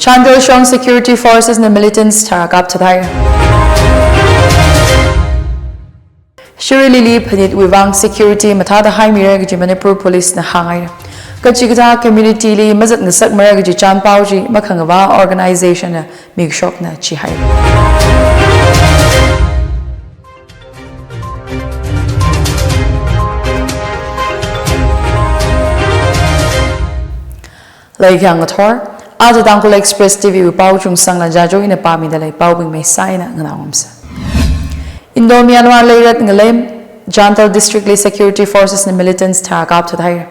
Chandel strong security forces na militants tarakap taday. Shirili panit wuivang security matada high mirror gaji Manipur police na hangay. Kachigata community li mazat na sak mara gaji chan pauji makhangava organization na migshok na chihay. Leisalala आज Tangkhul Express Pvt pau Chungsangla Jajo ina pami dalei pau bing may sai na nganawamsa. Indo Myanmar leirat ngalem Jantal District Security Forces na militants tarakap taday.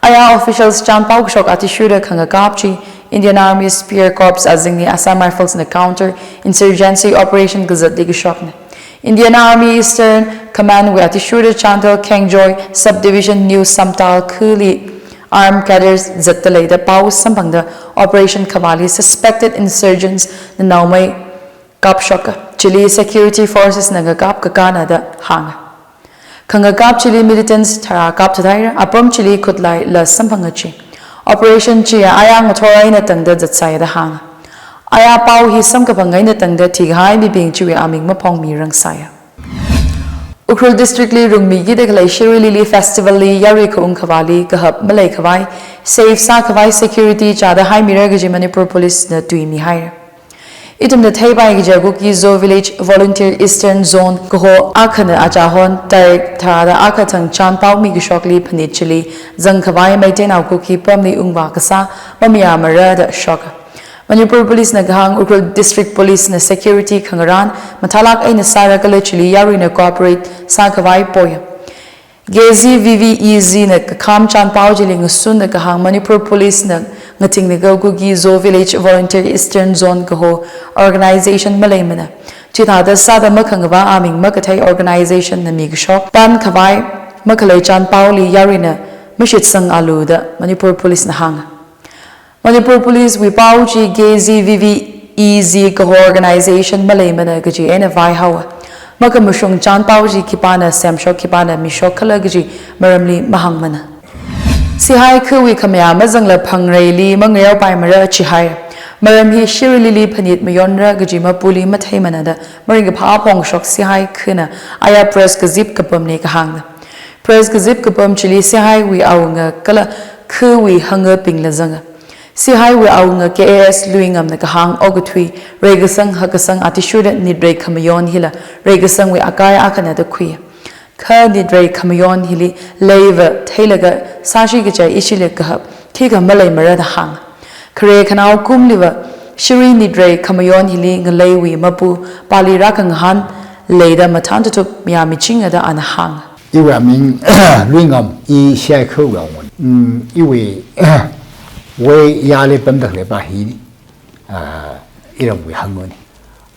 Aya officials chan pau shok atishuda khangakapchi Indian Army Spear Corps azing ni Assam Rifles na counter insurgency operation gazat digishok na. Indian Army Eastern Command we atishuda Chantal Kengjoy Subdivision New Samtal Kuli Armed cadres dalei the pau sampangda Operation Kavali suspected insurgents na Amei kapshoka Chile security forces nagakap kakana da hang. Kangakap Chile militants tarakap taday apam Chile kutlai la sampangachi. Operation Chia ayang motoray na tangda zatsay da hang. Aya pau hi samkapangay na tangda tighay bibing chiwi aming mapong mirang saya. Ukrul District li rungmi digitalised Shirili Festival li yari ko kavali kahap maleilak safe sa kavai security chada high mirror gaji Manipur police na tuimi hire. Itum na thaybay Jajo ki Zo village volunteer eastern zone kaho akhana achon tarik thada akhatang chan pau mi gishok li phanit chili zang kavai maintain ko ki pamli ungwa kasa mamiya mara da shoka. Manipur Police na gahang Ukrul District Police na security kangaran matalak ay nasara kala chili yari na cooperate sa kawai poya. Gezi VVEZ na kakam chan pao jili ngasun na gahang Manipur Police na ngating na Gugi Zo Village Volunteer Eastern Zone kaho organization malaymana. Chithada sada makangava aming makatay organization na migshok pan kawai makalay chan pao li yari na mashit sang aluda Manipur Police na hanga. Manipur Police we pauchi Gezi VVEZ kaho organization malaymana gaji ena vai hawa. Makamushung chan pauchi kipana semshok kipana mishok kala gaji maramli mahangmana. Sihai kuwi kamya mazangla pangrayli mangrayaw pai mara chihai. Maramhi shirilili panit mayonra gaji mapuli mathaymana da maringa paapong shok sihai kuna aya press gazip kapamne kahangna. Press gazip kapam chili sihai we awnga kala kuwi hanga pingla zanga. Sihai we awnga KAS luingam na kahang ogatwi regasang hakasang atishuda nidre kamayon hila regasang we akaya akana da kuya. Ka nidre kamayon hili leiva teilaga sashi gaja ishile kahap kika malay marada hang. Kare kanao kumliva shiri nidre kamayon hili ngalaywi mapu pali rakangahan leida matantatup yangmichingda da anahang. Iwe aming luingam I siya kuwawon. Iwe we yale pamdak le ba hi iram we hangoni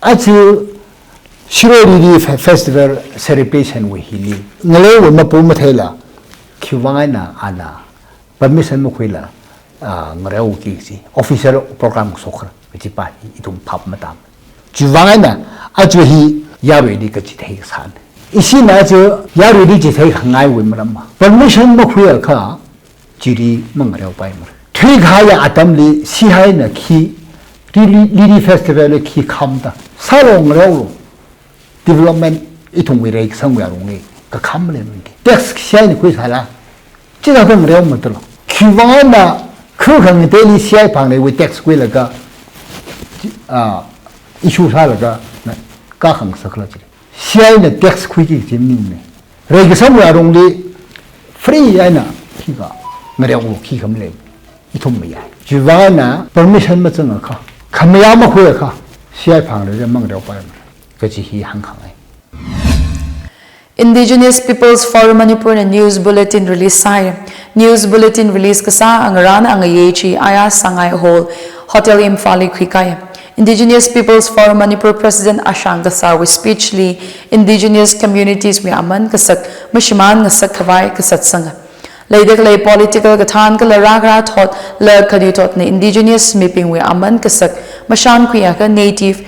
achu shiroli festival celebration we hili ngale we mapu mathela khiwanga na ana permission mo khila ngarau ki si official program sokra chi pa itum phap matam chiwanga na achu hi yawe di ka chi thai san isi na chu yawe di chi thai ngai we maram permission mo khila kha chiri mangarau pai mar kayakha atam li sihai na ki lili festival ki khamda sarong rao development itung we rek sang we arong ka kham le ngi tax sihai ni koi sala chida dong rao matlo khiwa na khu khang de li sihai phang le we tax koi la ka issue sala ka khang sakla chi sihai na tax koi ki jimni ne rek sang we arong li free ana ki ka ngarao ki kham le itumya jivana permission matanga kha khamya ma khoya kha siai phang le mang reu pa ka chi hi hang khang ai. Indigenous Peoples Forum Manipur na news bulletin release sai news bulletin release ka sa angarana angayechi aya sangai hall hotel imphali khikaya. Indigenous Peoples Forum Manipur President Ashanga sa with speech li indigenous communities we aman kasak mashiman ngasak khawai kasat sanga Leideklei political kathan ka laragra thought la khadi thought ne indigenous miping we aman kasak mashan kuya ka native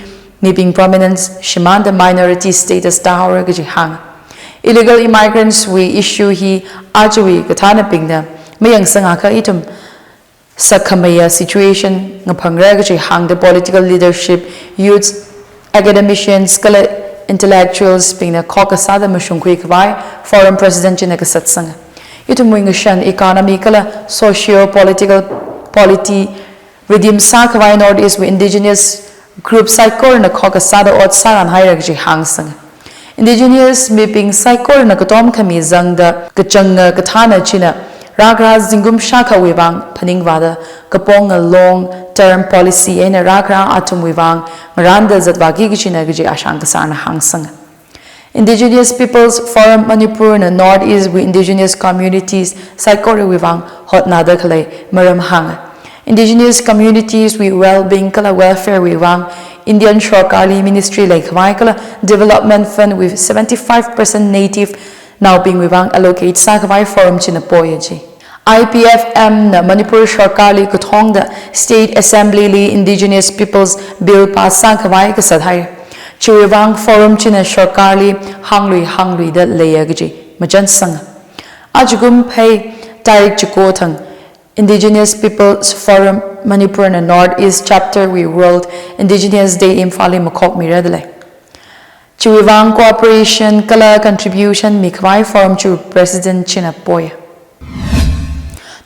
miping prominence shiman the minority status dahora ka hang illegal immigrants we issue hi ajwi kathana pingna mayang sanga ka itum sakhamaya situation nga phangra ga hang the political leadership youths academicians kala intellectuals pingna khokasa da mashungkhui khwai forum president china ka satsang itumwing shan economy kala socio political polity redeem sa khwai north east with indigenous group saikorana khokasa da ot saran haira ga hang sang indigenous mapping saikorana katom khami zang da kachanga kathana china ragra zingum shakha wuivang phaningwada kapong a long term policy in ragra atam wuivang randa zatwagi gichina giji ashang sana hangsang indigenous peoples forum manipur in the north east with indigenous communities saikori wuivang hotnara khalei maram hang indigenous communities with well-being kala welfare wuivang Indian shalam ministry like kala development fund with 75% native now being wuivang allocate sakawai forum china poyaji IPFM na Manipur Sharkali Kuthong the State Assembly li Indigenous Peoples Bill pass sakawai ka sadhai Chiwivang forum china Sharkali hanglui da layagaji majan sang ajugum pay tarik chikothang Indigenous Peoples Forum Manipur na North East Chapter we World Indigenous Day Imphali Makok Miradale Chiwivang cooperation kala contribution mikhavai forum chu President China Poya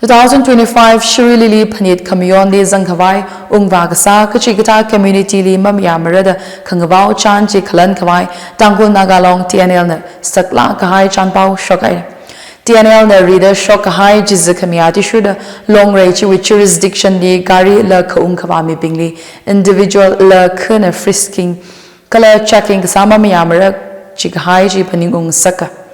2025 Shri Lili Panit Kamiyon Li Zangkhavai Ungvagasa Kachigata Community Li Mamyamarada Kangavao Chan Chi Khalan Khavai Tangkhul Nagalong TNL na Sakla Kahai Chanpao Shokai TNL na reader Shokahai Jizakamiyati Shuda Long Range with jurisdiction Li Gari La Kaungkavami Bingli Individual La Kuna Frisking Kala Checking Kasama Miyamara Chikahai Chi Paningung Saka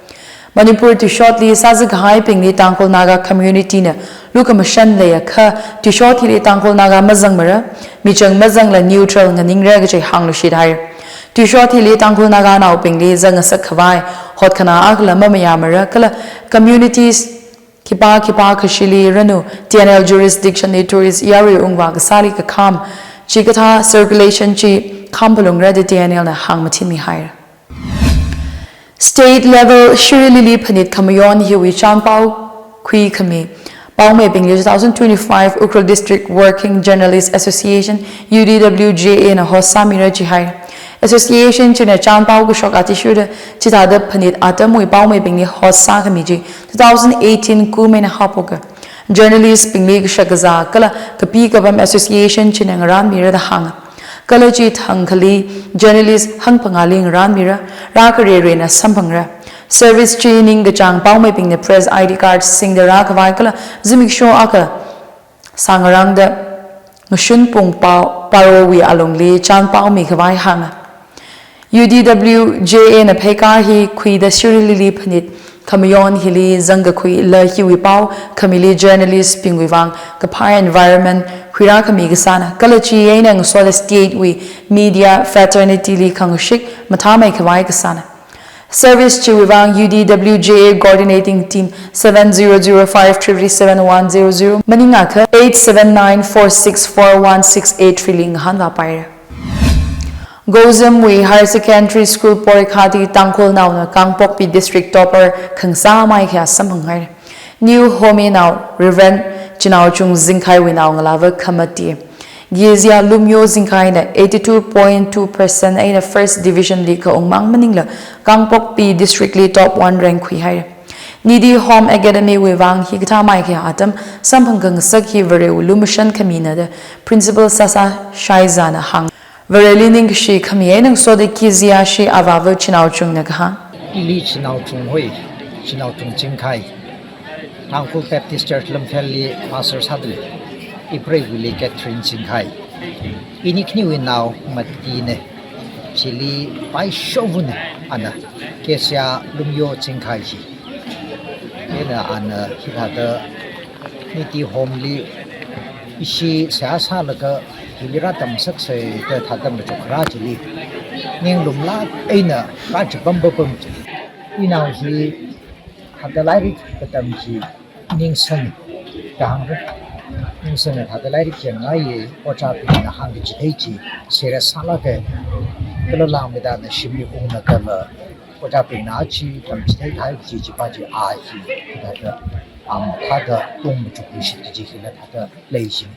Manipur to shortly Sazagahai Pingli Tangkhul Naga community na Lukamashan Laya Ka to shortly Tangkhul Naga Mazangmara Michang Mazangla neutral and Ningragaji Hanglushid to shortly Tangkhul Naga now Pingli Zangasakavai Hotnara Agla Mamayamara Kala communities Kipa Kashili Ranu TNL jurisdiction tourist Yari Ungwag Sali Kakam Chigata circulation Chi Kampalung Ready TNL na Hangmatimi higher State level Shri Lili Panit Kamayon Hiwi Chanpao Kui Kami Paume Bingli 2025 Ukral District Working Journalists Association UDWJA na Hosamira Jihai Association China Chanpao Kushok Atishuda Chitada Panit Atam Wi Paume Bingli Hosa Kamiji 2018 Kume na Hapoka Journalists Bingli Shagaza Kala Kapi Kabam Association China Ngaran Mira the Hanga Kalaji Tangkhuli journalist hang pangaling ran mira rakare rena sampangra service training gachang paume ping the press ID cards sing the rakawai kala zimik show aka sangarang da ngshun pung pao parowi alongli chan pao mikhavai hanga UDWJA na phekar hi khui da shirili phanit Kamayon hili zanga kui la hiwi pao kamili journalist pingwivang kapai environment khira kami gasana kalachi eina ngso the state we media fraternity li khangshik mathamai khawai gasana service chiwivang UDWJA coordinating team 7005377100 maninga kha 8794641683 ling hanwa paira Gozam we higher secondary school Porikhati Tangkhul now na Kangpokpi district topper Khangsa Mai Kya Samhangai New Home now Reverend Chinao Chungsangla we now Ngalava Kamati Gizia Lumyo Zingkai na 82.2% in the first division league Ongmang Maningla Kangpokpi district league top 1 rank kui higher Nidi Home Academy wuivang Hikta Mai Kya atam Sampangang Sakhi Vare Lumushan Kamina the principal Sasa Shaizana Hang Verelining she Kamienang so the Kizia she Avava Chinao Chung Nagaha. Ili Chinao Chung Hui, Chinao Chung Jingkai, Tangkhul Baptist Church Lamfelli, Pastor Sadri, Ibrahim Willie Catherine Jingkai. Inikni we now Matine, Chili by Shovun, Anna, Kesia Lumyo Jingkai. Ena Anna Hitharan, Niti Homely, Ishi Salak. Hiratam Saksay the Tatam Chokrajili, Ning Lumla, Eina, Raj Bumbum. We now he had the lyric, but he Ningson, Ningson had the lyric, and I watch up in the Hangich Haiti, Sierra Salake, Kulalam without the Shimi Una color, watch up in Archie, from State High Chichipachi, 他的动物主规是这些了他的类型。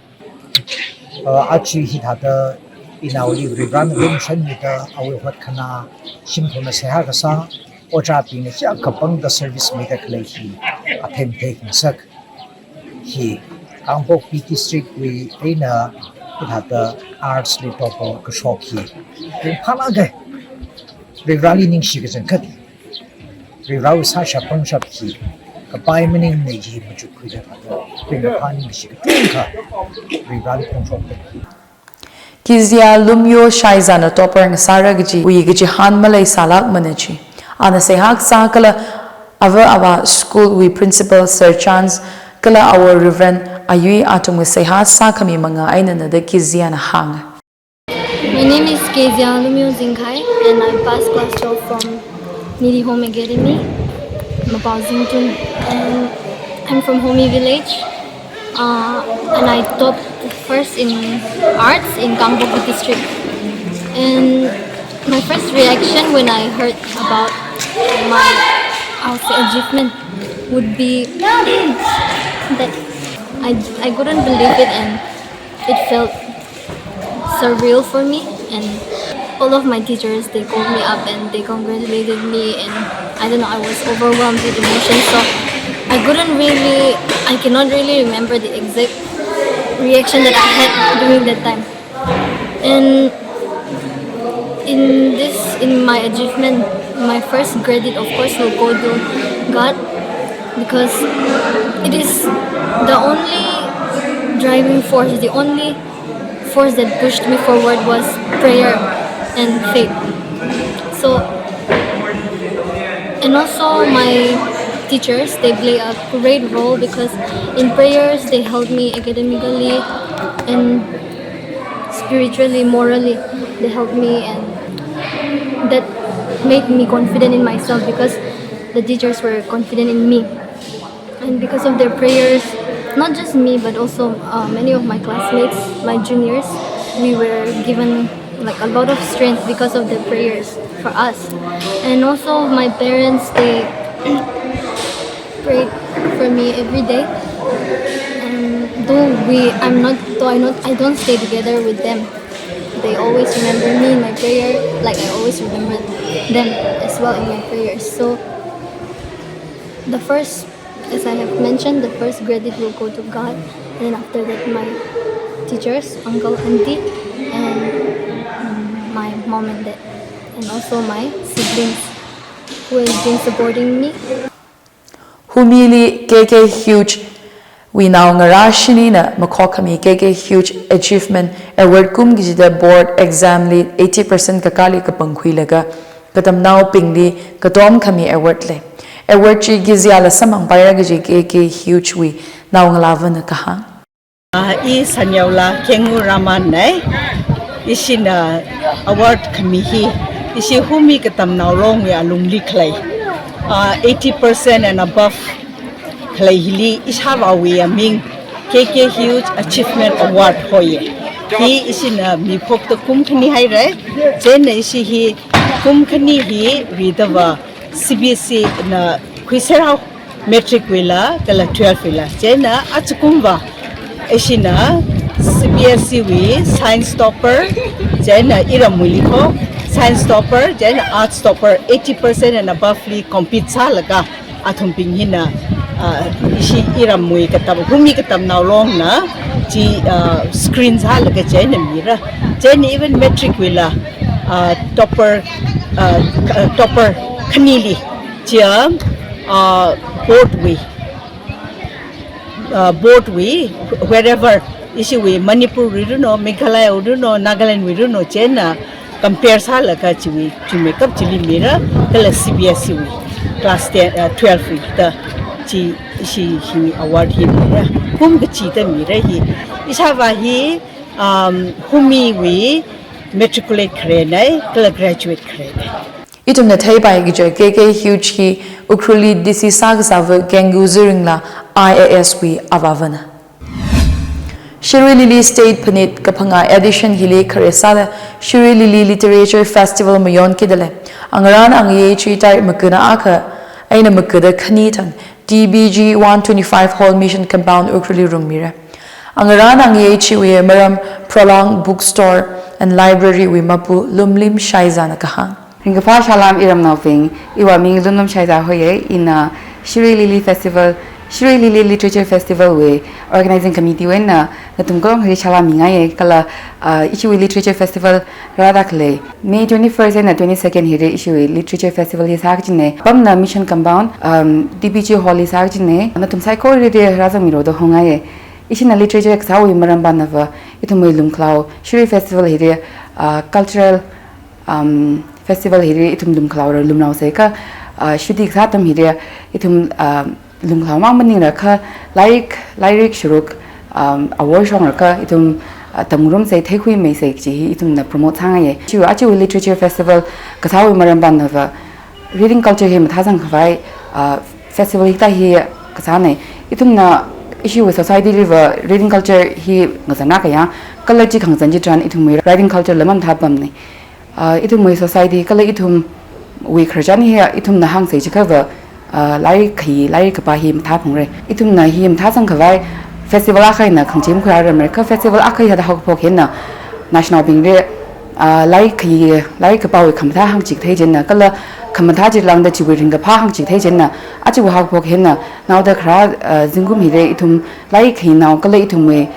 去他的ina oli rivan rum shan ni da awi hot khana sim thona seha ka sa oja pi ne cha kapang da service me da khlei hi atem taking sak hi Kangpok Pvt district we eina ita da arts li topo ka shop hi phana ga rivrali ningshiya ka jan khati rivrau sa sha pang shap hi ka pai mening ne ji mu chu khu da da pin phani shi ka tun kha rivrali pang shop Kizia lumyo shaizana topper ng saragaji uyigaji han malay salak manaji. Ana sehak sa kala awa school we principal sir chance kala our reverend ayui atum sehat sa kami mga aina na de Kizia na hang. My name is Kezia Lumyo Zingkai and I passed class 12 from Nili Home Academy, Mapao Zingtun, and I'm from Homi Village. And I taught first in arts in Kangpok district. And my first reaction when I heard about my achievement would be that I couldn't believe it and it felt surreal for me. And all of my teachers, they called me up and they congratulated me, and I don't know, I was overwhelmed with emotion. So I cannot really remember the exact reaction that I had during that time. And in my achievement, my first credit of course will go to God, because it is the only driving force, the only force that pushed me forward was prayer and faith. So, and also my teachers, they play a great role, because in prayers they help me academically and spiritually, morally, they help me, and that made me confident in myself, because the teachers were confident in me. And because of their prayers, not just me but also many of my classmates, my juniors, we were given like a lot of strength because of their prayers for us. And also my parents, they prayed for me every day. And I don't stay together with them, they always remember me in my prayer, like I always remember them as well in my prayers. So the first, as I have mentioned, the first credit will go to God, and then after that my teachers, uncle, auntie, and my mom and dad, and also my siblings who have been supporting me. Humili KK huge we now ngarashini na makokami KK huge achievement award kum gijida board exam li 80% kakali kapangkhuilaga katam now pingli katom khami award le award chi giziala samang pairaga ji KK huge we now ngalavan kaha I sanyaula kengu raman nai isina award kamihi isi humi katam now long ya lungli khlai 80% and above khlai hili ishawa we aming KK huge achievement award hoye hi isina mi phok to kumkhani hai rai chen isi hi kumkhani hi ridawa CBSE na khuisera metric wela kala 12 wela chena achkumwa isina CBSE we science topper chena iramuli ko science topper then arts topper 80% and above li compete salaga athum pinghina ishi iramui katam humi katam now long na ji screens halaga chena mira chen even metric wila topper khanili chia board we wherever ishi we Manipur we do no Mikhavai we do no Nagaland we do no chena compare salaga chiwi to make up chili mira kala CBSE we class 12 we the chi she award hi mira kum ga chi ta mira hi ishawa hi humi we matriculate khre nai kala graduate khre nai itum na thai bai gi KK huge hi ukruli disi sagsav gengu zuringla IAS we avavana Shiri Lili State Panit Kapanga Edition Hili Karesala Shiri Lili Literature Festival Mayon Kidale Angaran Angi Chi Tai Makuna Aka Aina Makuda Kanitan DBG 125 Hall Mission Compound Ukruli Rumire. Angaran ang ishiwui maram prolonged bookstore and library wi mapu lumlim shaiza na kahang. Ringapa shalam iram nauping iwa ming lumlim shaiza hoye in a Shiri Lili Festival, Shiri Lili Literature Festival we organizing committee when Nathum hiri shalam mingaye kala ishiwui Literature Festival radakle May 21st and 22nd hiri ishiwui Literature Festival is hakjine pamna mission compound DBG hall is hakjine Nathum saikorali razamiro do hongaye Ishina literature exawi marambanava itumui lumklau Shiri Festival hiri cultural festival hiri itum lumklau lumnau seka shudi exatam hiri itum lumklau mamaning raka lyric shuruk award shong raka itum tamurum say tekhui me say ji itum na promote hangaye chu achu literature festival kasawi marambanava reading culture him thasang khawai festival hita hi kasane itum na issue with society river reading culture hi ngazana kaya kala ji khangjan ji tran itum writing culture lamam thapam ne itum society kala itum we kharjan hi itum na hang sei ji khawa lai ka pa hi thapong re itum na hi thasang khawai festival akai na khangjim khara america festival akai hada hok phok hen na national bing re lai ka pa we khamtha hang chik thai jen na kala khamtha ji lang da chi we ring ka pha hang chik thai jen na achi wa hok phok hen na now da khara jingum hi re itum lai khai naw kala itum we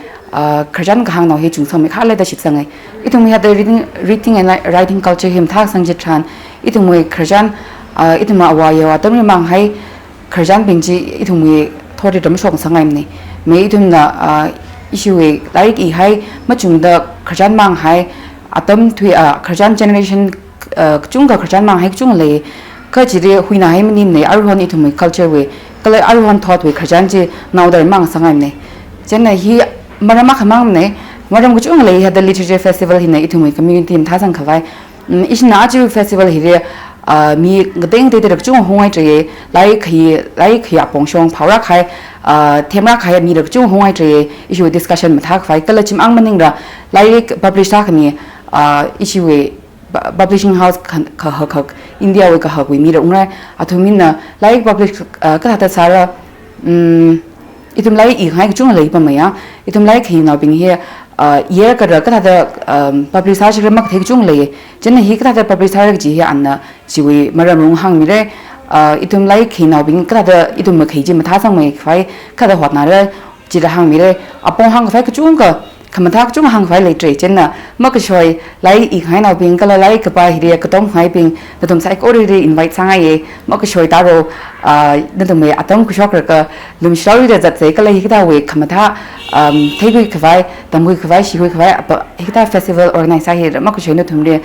kharjan ka hang naw he chung sam me khala da shik sangai itum we hada reading and writing culture him thak sang ji tran itum we kharjan itum awa ya wa tam mang hai kharjan bing ji itum we thori dam shong sangai ne me itum na ishiwui like I hai machung da kharjan mang hai atam thui kharjan generation chunga kharjan mang hai chung le ka jire huina hai mani ne arhon itum culture we kala arhon thought we kharjan ji now dar mang sangai ne chena hi marama khamang ne maram gu chung le ha the literature festival hi ne itum community im thasang khawai ishna aju festival hi re mi ngadeng de de chung hongai tre like hi apong shong phawra khai themra khai mi rak chung hongai tre issue discussion ma thak phai kala chim ang maning ra like publish ta khami issue publishing house kha hak india we ka hak we mi ra ungra athumin na like publish ka ta sara itum like I hai chung lei pa maya itum like hi na bing he year ka ra ka ta publish ha shir mak thek chung lei chen hi ka ta publish ha ji he anna jiwi maram rung hang mi re itum like hi na bing ka ta itum ma khai ji ma tha sang mai phai ka da hotnara ji da hang mi re apong hang phai ka chung ka khamthak chung hang phai le tre chen na mak shoi like I hai na bing ka la like ka pa hi re ka tom phai bing da tom sai ko re invite sang ai mak shoi ta ro da tom me atam ku shok ka lum shoi da zat sai ka la hi ka we khamtha thai gui khwai tam gui khwai shi gui khwai hita festival organize hi ra mak shoi na thum re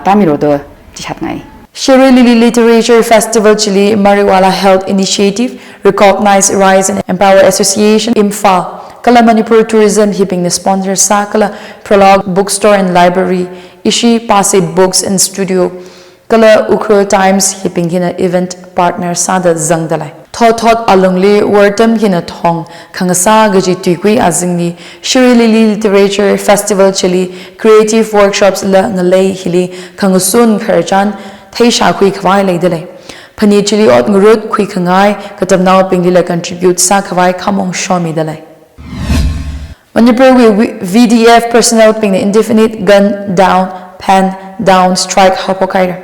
ta mi ro do chi chat ngai Shiri Lili Literature Festival Chile Mariwala Health Initiative Recognize Rise and Empower Association Imphal Kala Manipur Tourism Hipping the sponsor Sakala Prologue Bookstore and Library Ishi Pase Books and Studio Kala Ukrul Times Hipping Hina Event Partner Sada Zangdalai Thot Alungli Wordam Hina Thong Kangasa Gaji Tukui Azingni Shiri Lili Literature Festival Chile Creative Workshops La Ngalei Hili Kangusun Kharjan Thai sha khui khwai lei dele phani chili ot ngurut khui khangai katamnaw pingila contribute sa khwai khamong shomi dele Manipur VDF personnel ping the indefinite gun down pen down strike hapokaira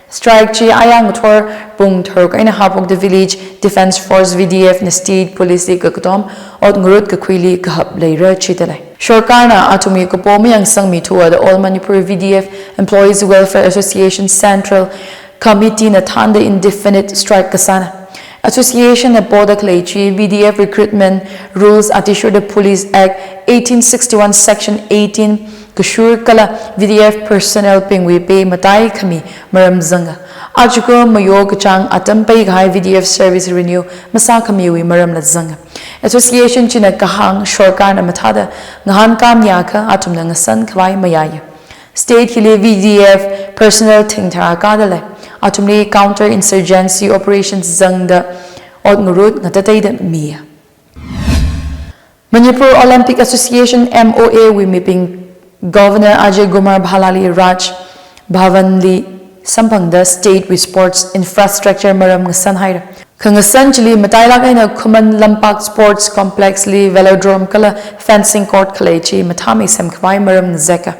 strike chi ayang thor pung thor kaina hapok the village defense force VDF na state police ka katom ot ngurut ka khuili ka hap leira chi dele Shorkana Atumi Kopomi Yang Sangmi Tua the All Manipur VDF Employees Welfare Association Central Committee Nathanda Indefinite Strike Kasana Association at Border Kleichi VDF Recruitment Rules Atishur the Police Act 1861 Section 18 Kashur Kala VDF Personnel Pingwi Pay Matai Kami Maram Zanga Ajuko Mayog Chang Atam Pay High VDF Service Renew Masa Kamiwi Maram Zanga Association China Kahang Shorkana Matada Ngahan Kam Yaka Atum Nangasan Kwai Mayaya State Hili VDF Personnel Tingtara Kadale Atumli Counter Insurgency Operations Zangda Od Ngurut Natatay Mia Manipur Olympic Association MOA Wimiping Governor Ajay Gumar Bhalali Raj Bhavanli Sampangda State with Sports Infrastructure Maram Ngasan Haira Kangasan chili matailak aina Kuman Lampak Sports Complex li Velodrome kala fencing court khalei chi mathami mikhavai maram zeka.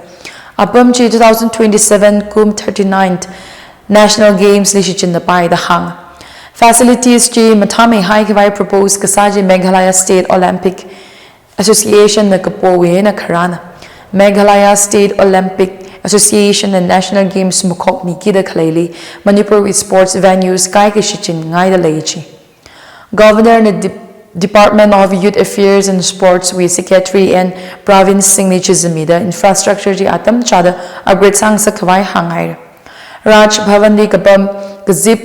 Apam chi 2027 kum 39th National Games li shichinda pai the hang. Facilities chi mathami hai kawai propose kasaji Meghalaya State Olympic Association na kapowe na karana. Meghalaya State Olympic Association and National Games mukok ni kida khalei Manipur with sports venues kai ki shichin ngai dalei chi. Governor na Department of Youth Affairs and Sports with Secretary and Province Singli Chizamida Infrastructure ji atam chada upgrade sang sa kawai hangai. Raj Bhavan li kapam kazip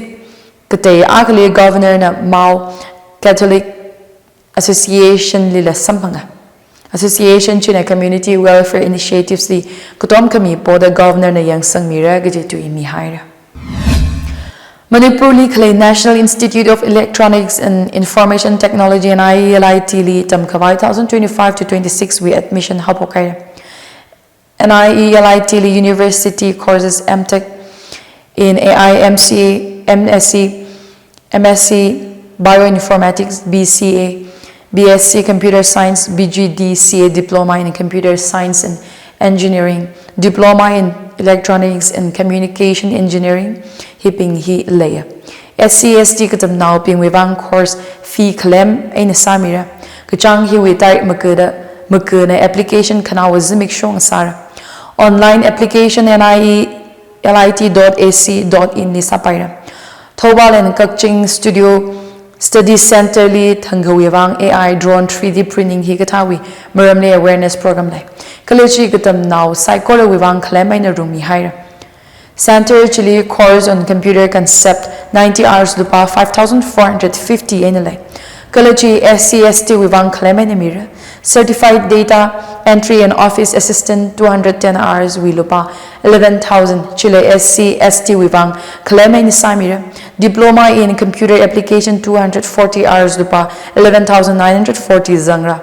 katay akali Governor na Mau Catholic Association lila sampanga. Association China Community Welfare Initiatives li kutom kami po the Governor na yang sang mira gajitu imi haira. Manipur li khalei National Institute of Electronics and Information Technology and IELIT li tamkawai 2025 to 26 we admission hapokai. And IELIT li University courses MTech in AI, MCA, MSc Bioinformatics, BCA, BSc Computer Science, BGDCA Diploma in Computer Science and Engineering, Diploma in Electronics and Communication Engineering, Hiping Hi Leia. SCST katam now ping wuivang course fee claim aina samira. Kachang hi witai makuna application kana wazimik shong sara. Online application NIELIT.ac.in ni sapaira. Thobal and Kakching Studio Study Center li Tangkhul AI drone 3D printing hi katawi maramle awareness program lai. Kalechi katam now saikorali wuivang claim aina rumi haira. Center Chile course on computer concept 90 hours lupa 5,450 enale. Kalachi SCST wuivang claim mira. Certified data entry and office assistant 210 hours we lupa 11,000 Chile SCST wuivang claim samira. Diploma in computer application 240 hours lupa 11,940 zangra.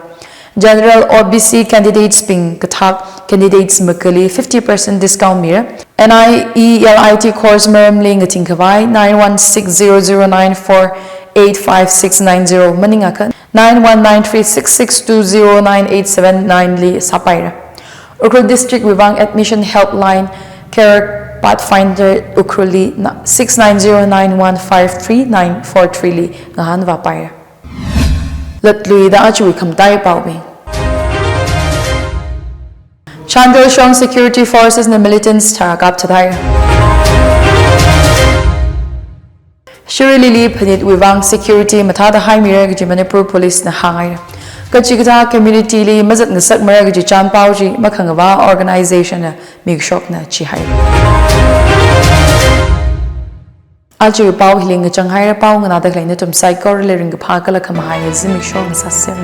General OBC candidates ping kathak candidates makali 50% discount mira. NIELIT course maram ling Tinkhawai 916009485690 maningaka 919366209879 li sapaira. Ukhrul District Wuivang Admission Helpline Care Pathfinder Ukhruli 6909153943 li ngahan vapaira. Latlui da achui kamtai paubi. Chandra Shong Security Forces na militants tarakap tatay. Shuri Lili Panit Wuivang Security Matada High Mira Gaji Manipur Police na hangay. Kachigata Community Li Mazat Nasak Mara Gaji Chan Pauji Makangava Organization na Migshok na Chihay. Alchi Pau Hiling Changhai Pau Nathum Saikorali Ring Pakala Kamahai Zimishok Sasem.